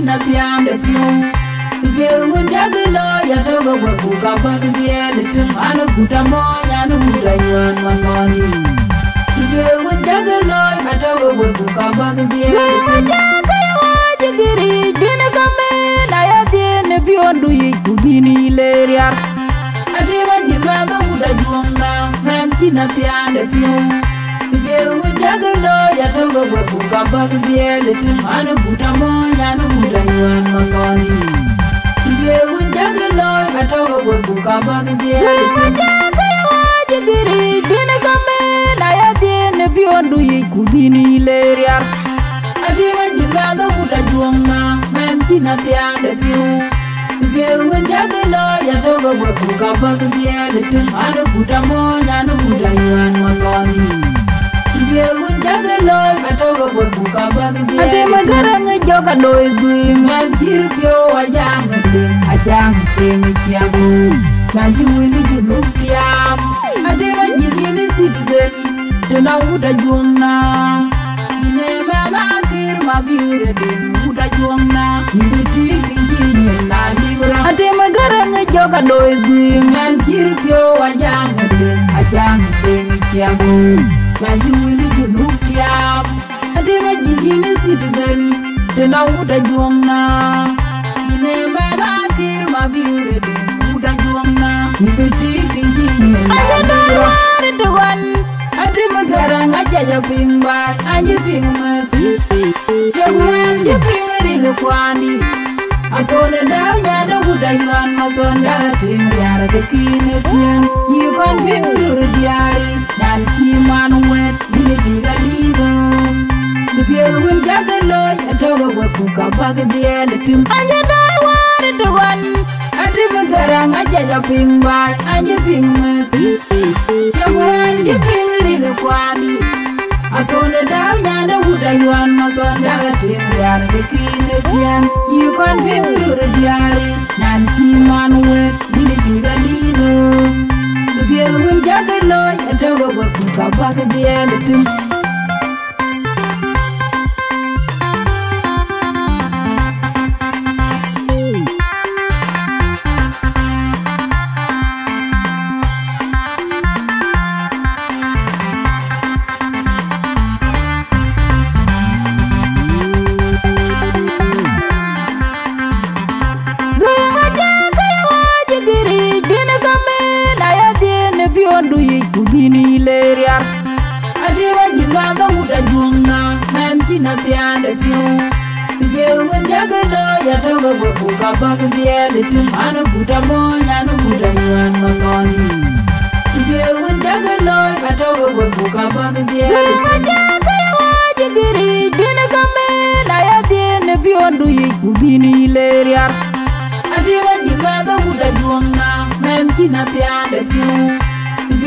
china tiang de piu ge un jage lo ya to go ku ka ba ge de tu anu buta mo ya nu buta yuan mangoni ge un jage lo ya to go ku ka ba ge de jage wa jigiri bin ka me na ya de piu ndu yi ku bini le riar ati ma jiba go buta juanga men china tiang de piu Jaga lo ya togo ku ka ba ge le tu anu buta mo ya nu buta yuan mangoni ge un jaga lo ya togo ku ka ba ge le tu jaga wa jigiri bin ka me na ya de ne biondu yi ku bini le riar ati ma jiba go buta juanga men china tia de piu ge un jaga lo ya togo ku ka ba ge le tu anu buta mo ya nu buta yuan mangoni Yeun jaga loy atogo ku ka ba ge ate magarang joka loy duing man chir pyo ajang ting chiabu kanji wini junuk tiam ate ma jigini citizen tena uta juangna ine ma kir ma biure ding uta juangna inde tingi na libra ate magarang joka loy duing man chir pyo ajang ting chiabu Kanji wini junuk tiam ate ma jigini citizen tena uta juangna ine ma kir ma biure ding uta juangna inde tingi na libra tuan ate magarang aja ping ba anje ping ma jawan je ping ri le kwani Azona daw nya da uta yuan ma zonda ting yara de kine tian ki kon ping ru diari dan ki man wet bini diga lido de piero win jaga loy atogo ku ka ba ge le tim anya da wari to wan ati magarang aja ping ba anje ping ma jawan je ping ri le kwani Azona daw nya da uta yuan ma zonda ting yara de kine tian ki kon ping ru diari dan ki man wet bini diga lido Piero win jaga loy atogo ku ka ba ge le tim Ndu yi ku bini le riar ati wa jinga ga uta juangna men china tian de piu ge un jaga lo ya togo ku ka ba ge le tu anu buta mo ya nu buta yuan mangoni ge un jaga lo ya togo ku ka ba ge le tu jaga wa jigiri bin ka me na ya de ne piu ndu yi ku bini le riar ati wa jinga ga uta juangna men china tian de piu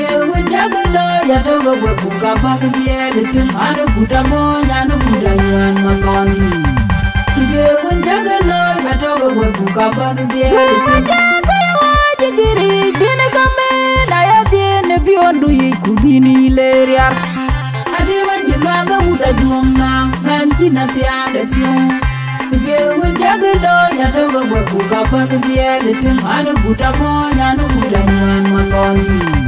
Yeun jaga lo ya togo ku ka ba ge le tu anu buta mo ya nu buta yuan mangoni Yeun jaga lo ya togo ku ka ba ge le tu jaga wa jigiri bin ka me na ya de ne biondu yi ku bini le riar ate ma jinga ga uta juangna men china tia de piu Yeun jaga lo ya togo ku ka ba ge le tu anu buta mo ya nu buta yuan mangoni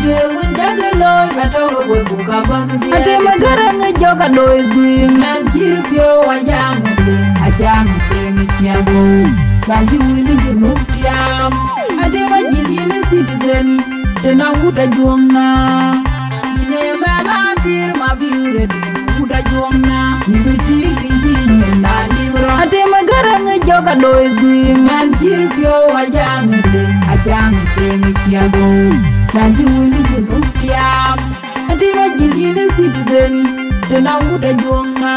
Yeun jaga loy atogo ku ka ba ge ate magarang joka loy duing men chir pyo ajang ting chiabu kanji wini junuk tiam ate ma jigini citizen tena uta juangna ine ma kir ma biure ding uta juangna inde tingi na libra ate magarang joka loy duing men chir pyo ajang ting chiabu Kanji wini junuk tiam ati ma jigini citizen tena uta juangna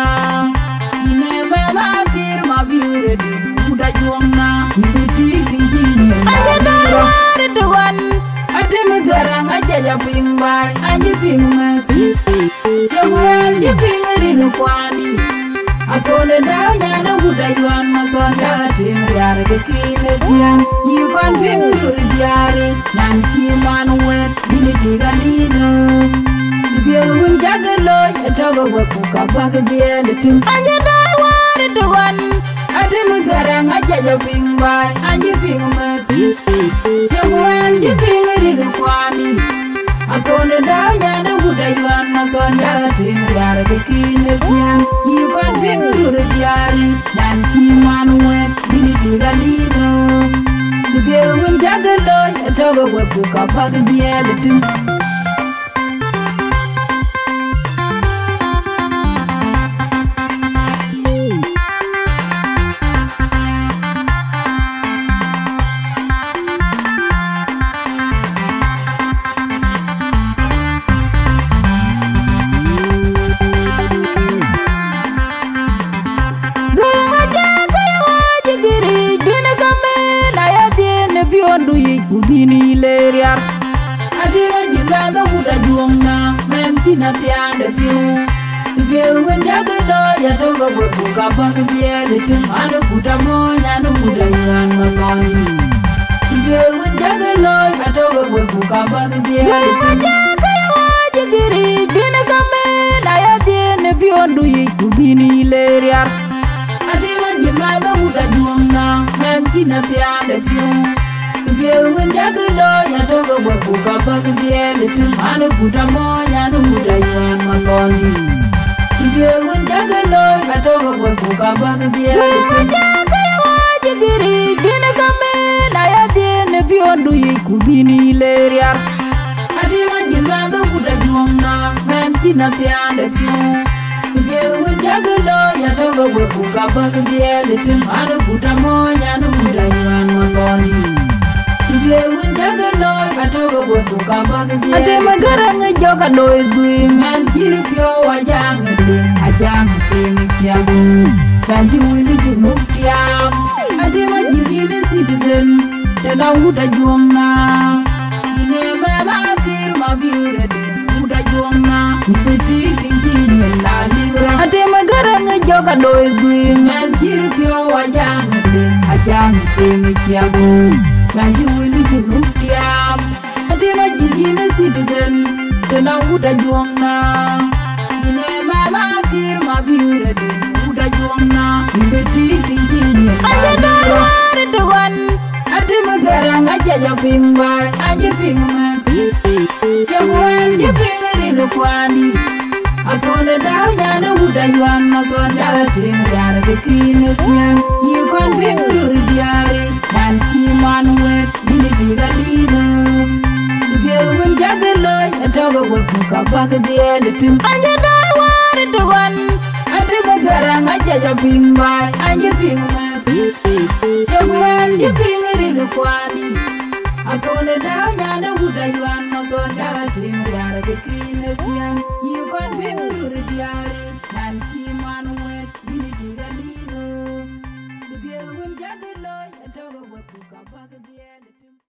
ine ma kir ma biure ding uta juangna inde tingi na wari to wan ati magarang aja ping ba anje ping ma jawan je ping ri no kwani Azona daw nya da uta yuan ma zonda ting yara de kine tian ki kon ping ru diari nan ki man wet bini diga lido Yeun jaga loy atogo ku ka ba ge le tim anya da wari to wan ate magarang aja ja ping bai anji ping mati yawan ji ping ri kwani asone daw nyana buda yuan masonda tin yar de kine kian ki kon ping ru diari dan ki man wet bini digalino de won jagalo togo wepu ka pag biel tin ubini leriar adira jilanda buda juongna men kina tiande piu ige wenda gado ya toga wepu kabang diele tim anu buda mo nyanu buda yuan makoni ige wenda gado ya toga wepu kabang diele tim aja giri bina kame na ya tiene piondu ubini leriar adira jilanda buda juongna men kina tiande piu Yewen jagalo ya togo wepu kabag diele tim anu buda mo nyanu buda yuan makoni Yewen jagalo ya togo wepu kabag diele tim aja giri bina kame na ya tiene piondu ubini leriar adima jilanda buda juongna men kina tiande piu Yewen jagalo ya togo wepu kabag diele tim anu buda mo nyanu buda yuan makoni Yewen jagalo atogo wepu kabag diele ate magarang joka loy duing man kirpyo wajang ajang ping kiabu kanji wili junuk tiam ate majiri citizen tena uda juongna ine mama kir mabire de uda juongna ipeti tinjin la libra ate magarang joka loy duing man kirpyo wajang ajang ping kiabu Kanji wili junuk tiam ate majiri citizen tena uda juongna ine mama kir mabire de uda juongna ibeti tinjin aja dawar tuan ate magarang aja ja ping bai aja ping mati yawan je ping ri kwani asone daw nyana uda yuan masonda tin yar de kine kian ki kon ping ru diari dan ki man wet bini digalino Yewen jagalo togo wepu kabag diele tim aja dawar tuan ate magarang aja ja ping bai aja ping mati yawan je ping ri kwani asone daw nyana uda yuan masonda tin yar de kine kian ki kon ping ru diari dan ki man wet bini digalino Yewen jagalo togo wepu kabag diele